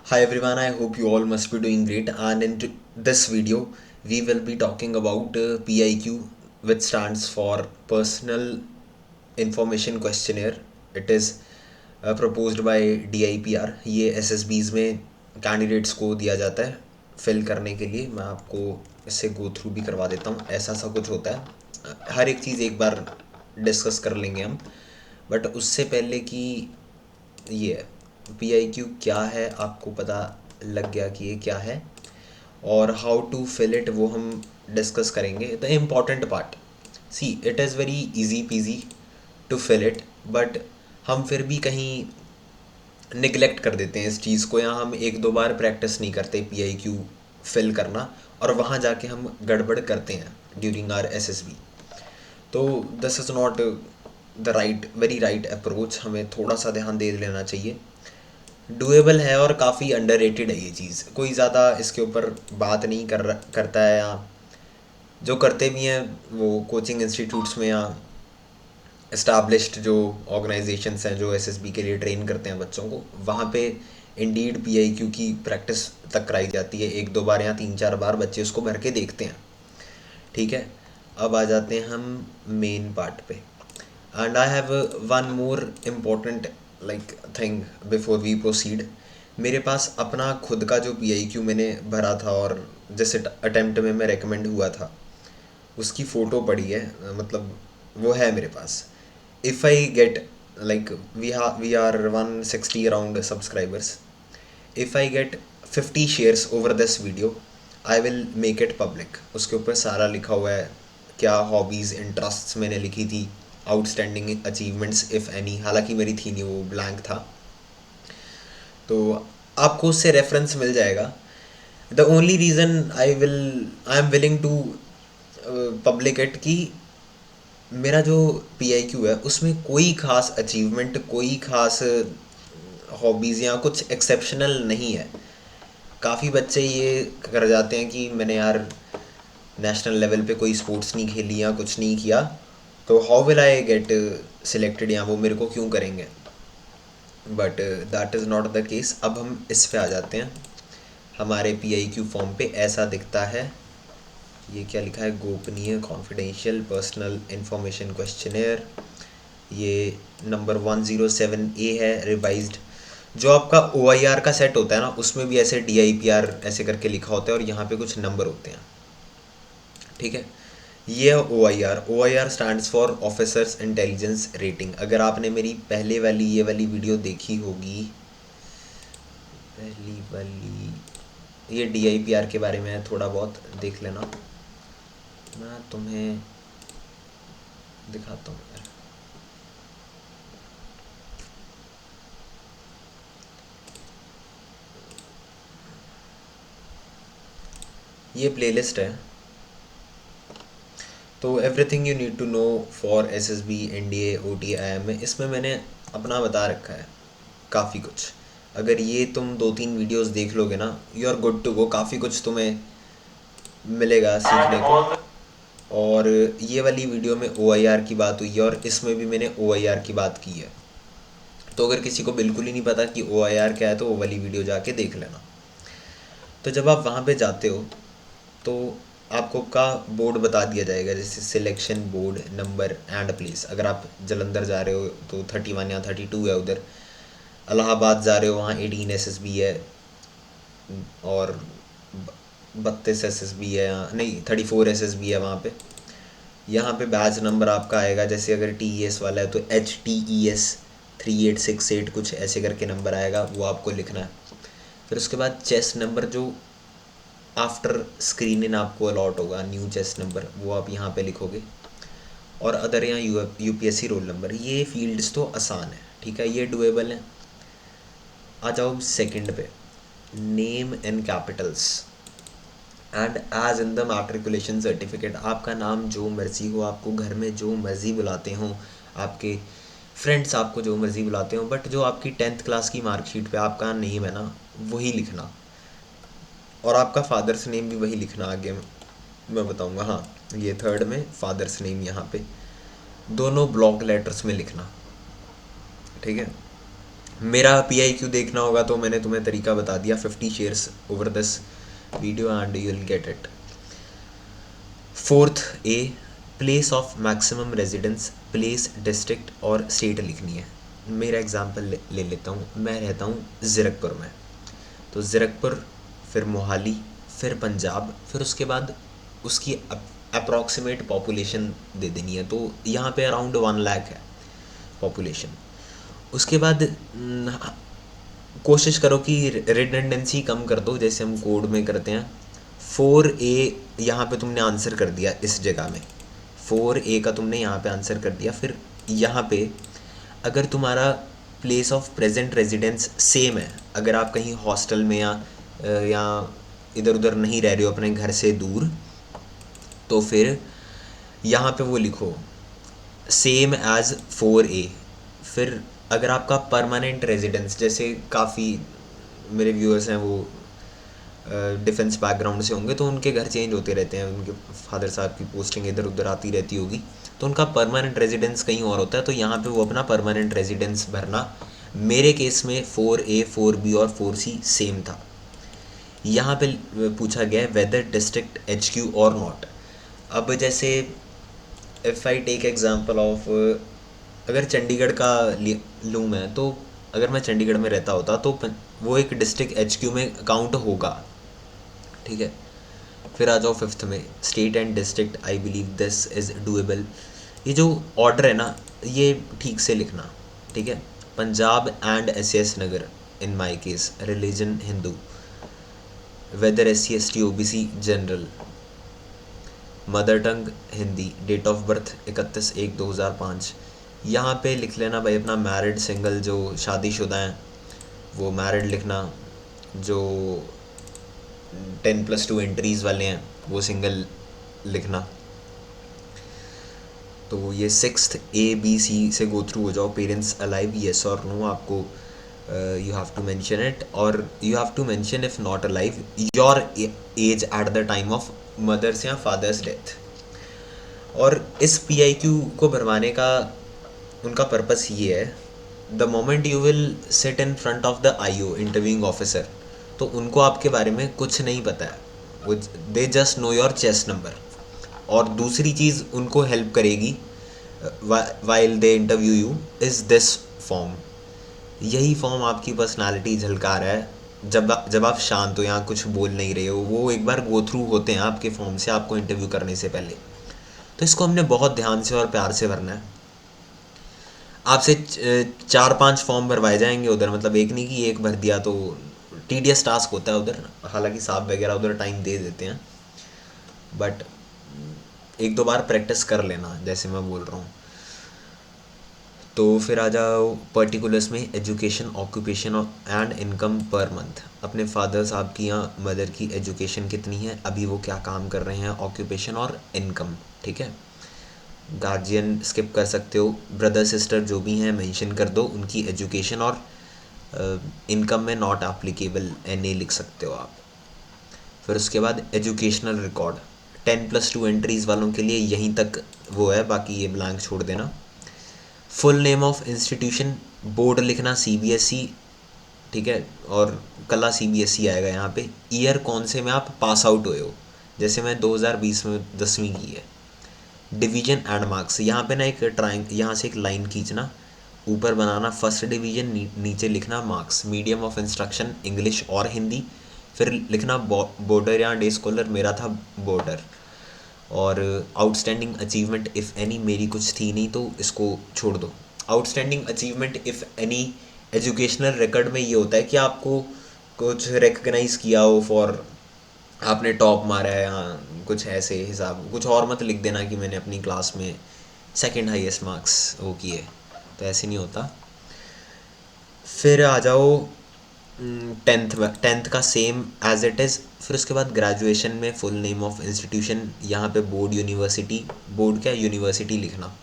Hi everyone, I hope you all must be doing great. And in this video, we will be talking about PIQ, which stands for Personal Information Questionnaire. It is proposed by DIPR. ये SSBs में candidates को दिया जाता है fill करने के लिए. मैं आपको इससे गो थ्रू भी करवा देता हूँ. ऐसा सा कुछ होता है. हर एक चीज़ एक बार डिस्कस कर लेंगे हम. बट उससे पहले कि ये PIQ क्या है आपको पता लग गया कि ये क्या है और हाउ टू फिल इट वो हम डिस्कस करेंगे. The important part, see it is very easy PG to fill it, but हम फिर भी कहीं निगलेक्ट कर देते हैं इस चीज़ को, या हम एक दो बार प्रैक्टिस नहीं करते PIQ फिल करना, और वहाँ जाके हम गड़बड़ करते हैं ड्यूरिंग आर SSB. तो this is not the right very right approach. हमें थोड़ा सा ध्यान दे लेना चाहिए. डुएबल है और काफ़ी अंडररेटेड है ये चीज़. कोई ज़्यादा इसके ऊपर बात नहीं करता है, या जो करते भी हैं वो कोचिंग इंस्टीट्यूट्स में या इस्टाब्लिश्ड जो ऑर्गेनाइजेशंस हैं जो SSB के लिए ट्रेन करते हैं बच्चों को, वहाँ पे इंडीड PIQ की प्रैक्टिस तक कराई जाती है. एक दो बार या तीन चार बार बच्चे उसको भर के देखते हैं. ठीक है, अब आ जाते हैं हम मेन पार्ट पे. And I have one more important thing before we proceed. मेरे पास अपना खुद का जो PIQ मैंने भरा था और जिस अटेम्प्ट में मैं रेकमेंड हुआ था उसकी फ़ोटो पड़ी है. मतलब वो है मेरे पास. If I get we are 160 around subscribers. If I get 50 shares over this video, I will make it public. उसके ऊपर सारा लिखा हुआ है, क्या हॉबीज़ इंटरेस्ट्स मैंने लिखी थी, आउटस्टैंडिंग अचीवमेंट्स इफ़ एनी. हालांकि मेरी थी नहीं, वो ब्लैंक था. तो आपको उससे रेफरेंस मिल जाएगा. The only reason I am willing to public it कि मेरा जो PIQ है उसमें कोई ख़ास अचीवमेंट, कोई ख़ास हॉबीज़ या कुछ एक्सेप्शनल नहीं है. काफ़ी बच्चे ये कर जाते हैं कि मैंने यार नेशनल लेवल पे कोई स्पोर्ट्स नहीं खेली या कुछ नहीं किया, तो how will I get selected, या वो मेरे को क्यों करेंगे. But that is not the case. अब हम इस पे आ जाते हैं. हमारे PIQ फॉर्म पे ऐसा दिखता है. ये क्या लिखा है, गोपनीय कॉन्फिडेंशियल पर्सनल इंफॉर्मेशन क्वेश्चनेयर. ये नंबर 107A है, रिवाइज्ड. जो आपका OIR का सेट होता है ना, उसमें भी ऐसे DIPR ऐसे करके लिखा होता है और यहाँ पे कुछ नंबर होते हैं. ठीक है, ये है OIR stands for officers intelligence rating. अगर आपने मेरी पहले वाली ये वाली वीडियो देखी होगी, पहली वाली, ये DIPR के बारे में थोड़ा बहुत देख लेना. मैं तुम्हें दिखाता हूँ यार. ये प्लेलिस्ट है. तो everything you need to know for SSB NDA OT IIM में इसमें मैंने अपना बता रखा है काफ़ी कुछ. अगर ये तुम दो तीन वीडियोस देख लोगे ना, you are good to go. काफ़ी कुछ तुम्हें मिलेगा सीखने को. और ये वाली वीडियो में OIR की बात हुई है और इसमें भी मैंने OIR की बात की है. तो अगर किसी को बिल्कुल ही नहीं पता कि OIR क्या है, तो वो वाली वीडियो जाके देख लेना. तो जब आप वहाँ पे जाते हो तो आपको का बोर्ड बता दिया जाएगा, जैसे selection board, number and place. अगर आप जलंधर जा रहे हो तो 31 या 32 है उधर. इलाहाबाद जा रहे हो वहाँ 18 SSB है, और 32 SSB है, नहीं 34 SSB है वहाँ पे. यहाँ पे बैच नंबर आपका आएगा. जैसे अगर TES वाला है तो HTES 3868 कुछ ऐसे करके नंबर आएगा, वो आपको लिखना है. फिर उसके बाद चेस्ट नंबर जो आफ्टर स्क्रीन इन आपको अलॉट होगा, न्यू चेस्ट नंबर, वो आप यहाँ पे लिखोगे. और अदर यहाँ UPSC रोल नंबर. ये फील्ड्स तो आसान है, ठीक है, ये डुएबल है. आ जाओ सेकंड पे, name in capitals and as in the matriculation certificate. आपका नाम जो मर्ज़ी हो, आपको घर में जो मर्ज़ी बुलाते हों, आपके फ्रेंड्स आपको जो मर्ज़ी बुलाते हों, बट जो आपकी 10th क्लास की मार्कशीट पे आपका नेम है ना, वही लिखना. और आपका फादर्स नेम भी वही लिखना. आगे मैं बताऊंगा. हाँ, ये थर्ड में फादर्स नेम यहाँ पे दोनों ब्लॉक लेटर्स में लिखना. ठीक है. मेरा PIQ देखना होगा तो मैंने तुम्हें तरीका बता दिया, 50 shares over this video and you will get it. Fourth A, place of maximum residence, place, district और स्टेट लिखनी है। मेरा एग्जांपल ले लेता हूँ, मैं रहता हूँ ज़ीरकपुर में, तो ज़ीरकपुर, फिर मोहाली, फिर पंजाब, फिर उसके बाद उसकी अप्रॉक्सीमेट पॉपुलेशन दे देनी है। तो यहाँ पे अराउंड 1 लाख है पॉपुलेशन। उसके बाद कोशिश करो कि रिडंडेंसी कम कर दो, जैसे हम कोड में करते हैं। 4A यहाँ पे तुमने आंसर कर दिया इस जगह में, 4A का तुमने यहाँ पे आंसर कर दिया। फिर यहाँ पे अगर तुम्हारा place of present residence same है, अगर आप कहीं हॉस्टल में या इधर उधर नहीं रह रहे हो अपने घर से दूर, तो फिर यहाँ पे वो लिखो सेम एज 4A। फिर अगर आपका परमानेंट रेजिडेंस, जैसे काफ़ी मेरे व्यूअर्स हैं वो डिफेंस बैकग्राउंड से होंगे, तो उनके घर चेंज होते रहते हैं, उनके फादर साहब की पोस्टिंग इधर उधर आती रहती होगी, तो उनका परमानेंट रेजिडेंस कहीं और होता है, तो यहाँ पे वो अपना परमानेंट रेजिडेंस भरना। मेरे केस में 4A 4B और 4C सेम था। यहाँ पे पूछा गया है वेदर डिस्ट्रिक्ट HQ और नॉट। अब जैसे if I take example of, अगर चंडीगढ़ का लूँ मैं, तो अगर मैं चंडीगढ़ में रहता होता तो वो एक डिस्ट्रिक्ट HQ में काउंट होगा, ठीक है। फिर आ जाओ फिफ्थ में, state and district, I believe this is doable. ये जो ऑर्डर है ना, ये ठीक से लिखना, ठीक है। Punjab and SS Nagar, in my case religion Hindu, whether SC ST OBC general, mother tongue Hindi, date of birth 31/1/2005। यहाँ पे लिख लेना भाई अपना मैरिड, सिंगल, जो शादीशुदा हैं वो मैरिड लिखना, जो 10+2 एंट्रीज़ वाले हैं वो सिंगल लिखना। तो ये सिक्स्थ ABC से गो थ्रू हो जाओ। पेरेंट्स अलाइव, येस और नो, आपको you have to mention it, और you have to mention if not alive your age at the time of mother's या फादर्स डेथ। और इस PIQ को भरवाने का उनका पर्पस ये है, the moment you will sit in front of the IO interviewing officer, तो उनको आपके बारे में कुछ नहीं पता है, वो they just know your chest number. और दूसरी चीज़ उनको हेल्प करेगी while they interview you is this form. यही फॉर्म आपकी पर्सनालिटी झलका रहा है। जब आप शांत हो या कुछ बोल नहीं रहे हो, वो एक बार गो थ्रू होते हैं आपके फॉर्म से आपको इंटरव्यू करने से पहले। तो इसको हमने बहुत ध्यान से और प्यार से भरना है। आपसे 4-5 फॉर्म भरवाए जाएंगे उधर, मतलब एक नहीं कि एक भर दिया, तो टीडियस टास्क होता है उधर। हालांकि साहब वगैरह उधर टाइम दे देते हैं, बट एक दो बार प्रैक्टिस कर लेना, जैसे मैं बोल रहा हूँ। तो फिर आ जाओ पर्टिकुलर्स में, education, occupation and income per month. अपने फादर साहब की या मदर की एजुकेशन कितनी है, अभी वो क्या काम कर रहे हैं, ऑक्यूपेशन और इनकम, ठीक है। गार्जियन स्किप कर सकते हो, ब्रदर सिस्टर जो भी हैं मेंशन कर दो, उनकी एजुकेशन और इनकम में नॉट एप्लीकेबल NA लिख सकते हो आप। फिर उसके बाद एजुकेशनल रिकॉर्ड, 10+2 एंट्रीज़ वालों के लिए यहीं तक वो है, बाकी ये ब्लैंक छोड़ देना। Full name of institution, board लिखना CBSE, ठीक है, और कला CBSE आएगा यहाँ पे। ईयर कौन से में आप पास आउट हुए हो, जैसे मैं 2020 में 10वीं की है। डिवीजन एंड मार्क्स, यहाँ पे ना एक यहाँ से एक लाइन खींचना, ऊपर बनाना फर्स्ट डिवीजन, नीचे लिखना marks. Medium of instruction English और हिंदी, फिर लिखना बॉर्डर या डे स्कॉलर, मेरा था बॉर्डर। और आउटस्टैंडिंग अचीवमेंट इफ़ एनी, मेरी कुछ थी नहीं तो इसको छोड़ दो। Outstanding achievement if any, educational record में ये होता है कि आपको कुछ रिकग्नाइज़ किया हो फॉर, आपने टॉप मारा है, हाँ कुछ ऐसे हिसाब, कुछ और मत लिख देना कि मैंने अपनी क्लास में सेकंड हाईएस्ट मार्क्स वो किए, तो ऐसे नहीं होता। फिर आ जाओ टेंथ का सेम एज इट इज़। फिर उसके बाद ग्रेजुएशन में फुल नेम ऑफ इंस्टीट्यूशन, यहाँ पे बोर्ड यूनिवर्सिटी, बोर्ड क्या यूनिवर्सिटी लिखना।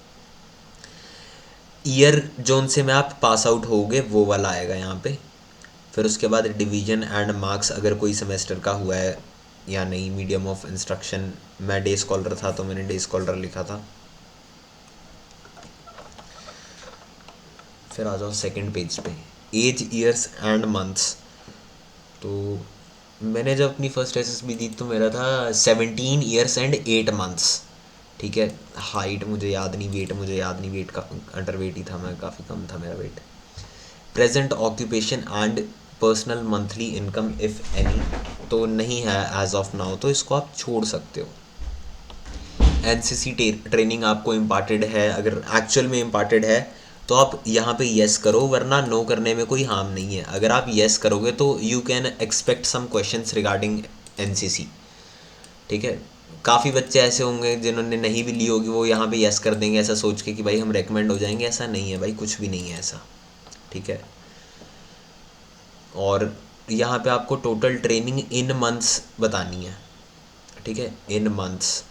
ईयर जोन से में आप पास आउट होगे वो वाला आएगा यहाँ पे। फिर उसके बाद डिवीजन एंड मार्क्स, अगर कोई सेमेस्टर का हुआ है या नहीं। मीडियम ऑफ इंस्ट्रक्शन, मैं डे स्कॉलर था तो मैंने डे स्कॉलर लिखा था। फिर आ जाओ सेकंड पेज पे, एज, ईयर्स एंड मंथ्स। तो मैंने जब अपनी फर्स्ट एसएसबी दी तो मेरा था 17 ईयर्स एंड 8 मंथ्स। ठीक है, हाइट मुझे याद नहीं, वेट मुझे याद नहीं, वेट का अंडर वेट ही था मैं, काफ़ी कम था मेरा weight. Present occupation and personal monthly income if any, तो नहीं है एज ऑफ नाउ, तो इसको आप छोड़ सकते हो। एनसीसी ट्रेनिंग आपको इम्पार्टेड है, अगर एक्चुअल में इम्पार्टेड है तो आप यहाँ पे येस करो, वरना नो करने में कोई हार्म नहीं है। अगर आप येस करोगे तो you can expect some questions regarding NCC. ठीक है, काफ़ी बच्चे ऐसे होंगे जिन्होंने नहीं भी ली होगी, वो यहाँ पे येस कर देंगे ऐसा सोच के कि भाई हम रेकमेंड हो जाएंगे। ऐसा नहीं है भाई, कुछ भी नहीं है ऐसा। ठीक है, और यहाँ पे आपको टोटल ट्रेनिंग इन मंथ्स बतानी है। ठीक है, इन मंथ्स।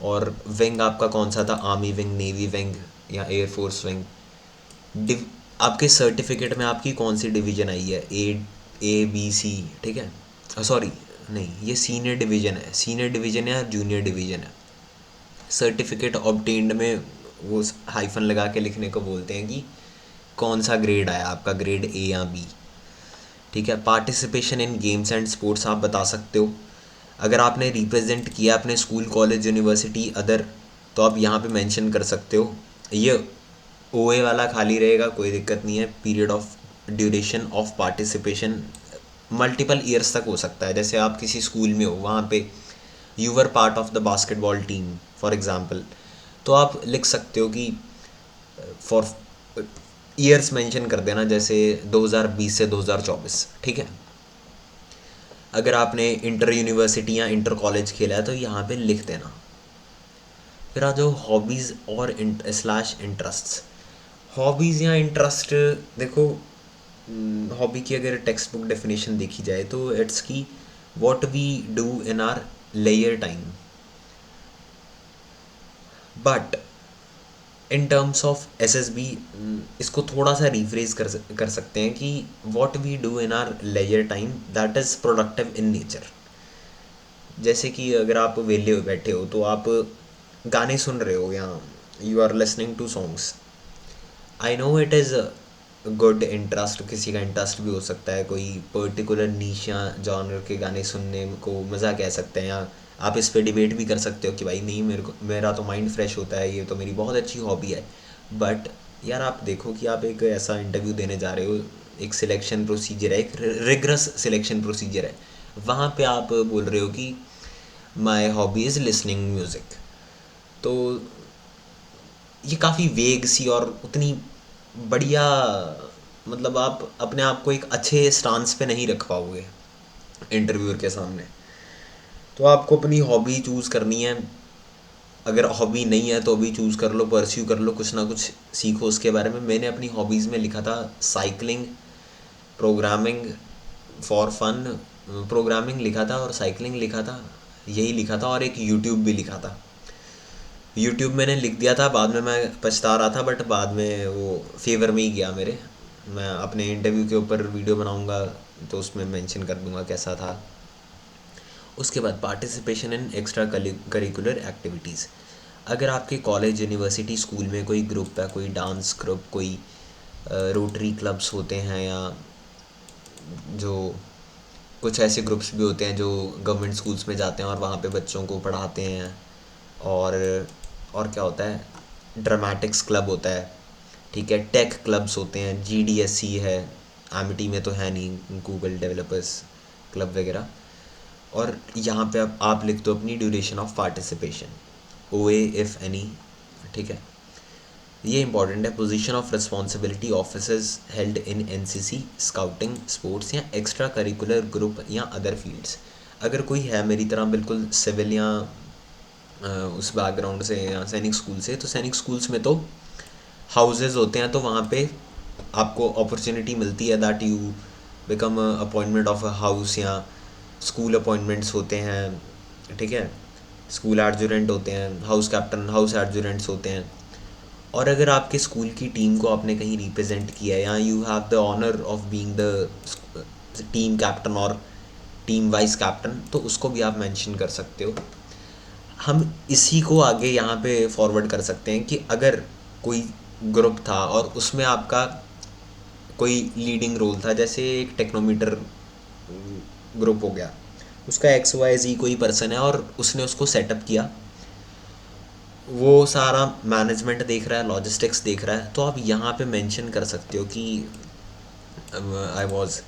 और विंग आपका कौन सा था, आर्मी विंग, नेवी विंग या एयरफोर्स विंग। आपके सर्टिफिकेट में आपकी कौन सी डिवीज़न आई है, ए बी सी। ठीक है, सॉरी नहीं, ये सीनियर डिवीज़न है, सीनियर डिवीज़न है या जूनियर डिवीज़न है। सर्टिफिकेट ऑब्टेन्ड में वो हाइफन लगा के लिखने को बोलते हैं कि कौन सा ग्रेड आया आपका, ग्रेड ए या बी। ठीक है, participation in games and sports आप बता सकते हो। अगर आपने रिप्रेजेंट किया अपने स्कूल, कॉलेज, यूनिवर्सिटी, अदर, तो आप यहाँ पे मेंशन कर सकते हो। ये ओए वाला खाली रहेगा, कोई दिक्कत नहीं है। Period of duration of participation multiple years तक हो सकता है। जैसे आप किसी स्कूल में हो, वहाँ पे you were part of the basketball team for example, तो आप लिख सकते हो कि फॉर ईयर्स मेंशन कर देना, जैसे 2020 से 2024। ठीक है, अगर आपने इंटर यूनिवर्सिटी या इंटर कॉलेज खेला है तो यहाँ पे लिख देना। फिर आ जाओ हॉबीज़ और स्लैश इंटरेस्ट्स। हॉबीज़ या इंटरेस्ट, देखो हॉबी की अगर टेक्स्ट बुक डेफिनेशन देखी जाए तो it's key what we do in our लेयर time. But in terms of SSB इसको थोड़ा सा रिफ्रेज कर सकते हैं कि what we do in our लेयर time that is productive in nature. जैसे कि अगर आप वेले बैठे हो तो आप गाने सुन रहे हो या you are listening to songs. I know it is good interest, किसी का इंटरेस्ट भी हो सकता है, कोई पर्टिकुलर नीश या जॉनर के गाने सुनने को मज़ा कह सकते हैं, या आप इस पे डिबेट भी कर सकते हो कि भाई नहीं, मेरा तो माइंड फ्रेश होता है, ये तो मेरी बहुत अच्छी हॉबी है। बट यार आप देखो कि आप एक ऐसा इंटरव्यू देने जा रहे हो, एक सिलेक्शन प्रोसीजर है, एक रिग्रस सिलेक्शन प्रोसीजर है, वहाँ पे आप बोल रहे हो कि my hobby is listening music. तो ये काफ़ी वेग सी और उतनी बढ़िया, मतलब आप अपने आप को एक अच्छे स्टांस पे नहीं रख पाओगे इंटरव्यूअर के सामने। तो आपको अपनी हॉबी चूज़ करनी है। अगर हॉबी नहीं है तो अभी चूज़ कर लो, परस्यू कर लो, कुछ ना कुछ सीखो उसके बारे में। मैंने अपनी हॉबीज़ में लिखा था cycling, programming for fun, programming लिखा था और साइकिलिंग लिखा था, यही लिखा था, और एक यूट्यूब भी लिखा था। यूट्यूब मैंने लिख दिया था, बाद में मैं पछता रहा था, बट बाद में वो फेवर में ही गया मेरे। मैं अपने इंटरव्यू के ऊपर वीडियो बनाऊंगा तो उसमें मेंशन कर दूंगा कैसा था। उसके बाद participation in extra curricular activities. अगर आपके कॉलेज, यूनिवर्सिटी, स्कूल में कोई ग्रुप है, कोई डांस ग्रुप, कोई रोटरी क्लब्स होते हैं, या जो कुछ ऐसे ग्रुप्स भी होते हैं जो गवर्नमेंट स्कूल्स में जाते हैं और वहाँ पे बच्चों को पढ़ाते हैं। और और क्या होता है, ड्रामेटिक्स क्लब होता है। ठीक है, टेक क्लब्स होते हैं, जीडीएससी है, एमिटी में तो है नहीं, गूगल डेवलपर्स क्लब वगैरह। और यहाँ पे आप लिख दो अपनी ड्यूरेशन ऑफ पार्टिसिपेशन, ओए इफ़ एनी। ठीक है, ये इंपॉर्टेंट है। Position of responsibility, officers held in NCC, scouting, sports या एक्स्ट्रा करिकुलर ग्रुप या अदर फील्ड्स। अगर कोई है मेरी तरह बिल्कुल सिविल या उस बैकग्राउंड से या सैनिक स्कूल से, तो सैनिक स्कूल्स में तो हाउसेज होते हैं, तो वहाँ पे आपको अपॉर्चुनिटी मिलती है that you become appointment of a house, या स्कूल अपॉइंटमेंट्स होते हैं। ठीक है, स्कूल एडजुरेंट होते हैं, हाउस कैप्टन, हाउस एडजुरेंट्स होते हैं। और अगर आपके स्कूल की टीम को आपने कहीं रिप्रेजेंट किया है, या you have the honour of being the team captain और टीम वाइस कैप्टन, तो उसको भी आप मेंशन कर सकते हो। हम इसी को आगे यहाँ पे फॉरवर्ड कर सकते हैं कि अगर कोई ग्रुप था और उसमें आपका कोई लीडिंग रोल था, जैसे एक टेक्नोमीटर ग्रुप हो गया, उसका XYZ कोई पर्सन है और उसने उसको सेटअप किया, वो सारा मैनेजमेंट देख रहा है, लॉजिस्टिक्स देख रहा है, तो आप यहाँ पे मेंशन कर सकते हो कि I was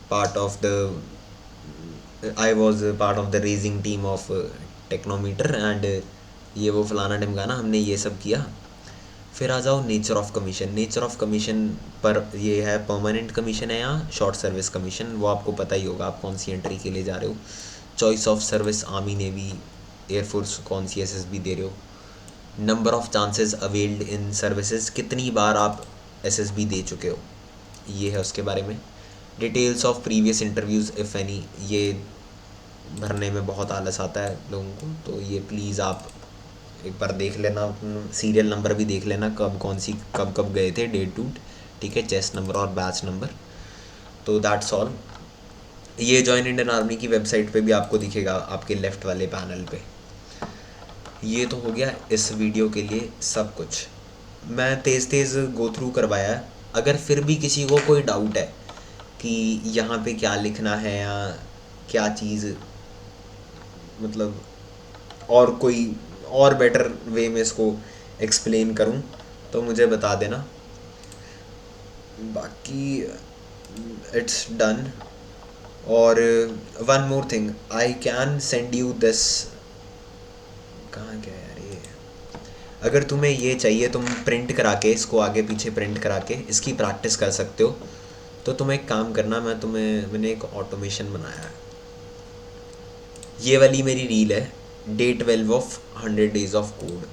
part of the I was part of the racing team of Technometer and ये वो फलाना ढिमकाना हमने ये सब किया। फिर आ जाओ nature of commission. Nature of commission पर ये है परमानेंट कमीशन है या शॉर्ट सर्विस कमीशन, वो आपको पता ही होगा आप कौन सी एंट्री के लिए जा रहे हो। Choice of service army navy air force, कौन सी SSB दे रहे हो। Number of chances availed in services, कितनी बार आप SSB दे चुके हो, ये है उसके बारे में। Details of previous interviews if any, ये भरने में बहुत आलस आता है लोगों को, तो ये प्लीज़ आप एक बार देख लेना, सीरियल नंबर भी देख लेना, कब कौन सी कब कब गए थे, डेट टूट, ठीक है, चेस्ट नंबर और बैच नंबर। तो दैट्स ऑल। ये जॉइन इंडियन आर्मी की वेबसाइट पे भी आपको दिखेगा, आपके लेफ़्ट वाले पैनल पे। ये तो हो गया इस वीडियो के लिए सब कुछ, मैं तेज़ तेज़ गो थ्रू करवाया है। अगर फिर भी किसी को कोई डाउट है कि यहाँ पे क्या लिखना है या क्या चीज़, मतलब और कोई और बेटर वे में इसको एक्सप्लेन करूँ, तो मुझे बता देना। बाकी इट्स डन। और one more thing, I can send you this, कहाँ गया यार ये, अगर तुम्हें ये चाहिए तुम प्रिंट करा के इसको आगे पीछे प्रिंट करा के इसकी प्रैक्टिस कर सकते हो, तो तुम एक काम करना, मैंने एक ऑटोमेशन बनाया है। ये वाली मेरी रील है, day 12 of 100 days of code.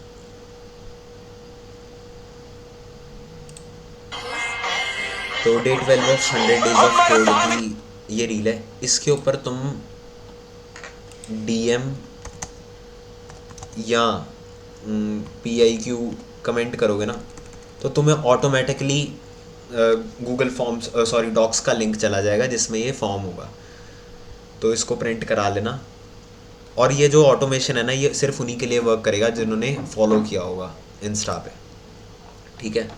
तो day 12 of 100 days of code की ये रील है, इसके ऊपर तुम DM या PIQ कमेंट करोगे ना, तो तुम्हें automatically Google forms sorry docs का लिंक चला जाएगा जिसमें ये फॉर्म होगा, तो इसको प्रिंट करा लेना। और ये जो ऑटोमेशन है ना, ये सिर्फ उन्हीं के लिए वर्क करेगा जिन्होंने फॉलो किया होगा इंस्टा पे, ठीक है।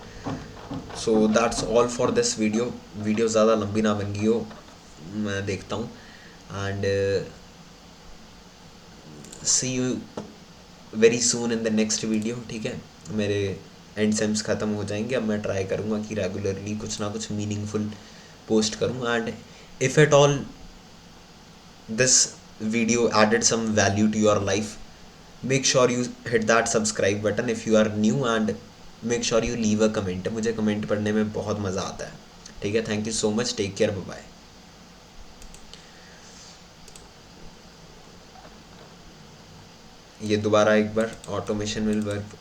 So that's all for this video. Video ज़्यादा लंबी ना बन गई हो, मैं देखता हूँ। And see you very soon in the next video, ठीक है। मेरे एंड सेम्स ख़त्म हो जाएंगे, अब मैं ट्राई करूँगा कि रेगुलरली कुछ ना कुछ मीनिंगफुल पोस्ट करूँ। And if at all this video added some value to your life, make sure you hit that subscribe button if you are new, and make sure you leave a comment। मुझे comment पढ़ने में बहुत मज़ा आता है, ठीक है। Thank you so much, take care, bye bye. ये दोबारा एक बार ऑटोमेशन विल वर्क,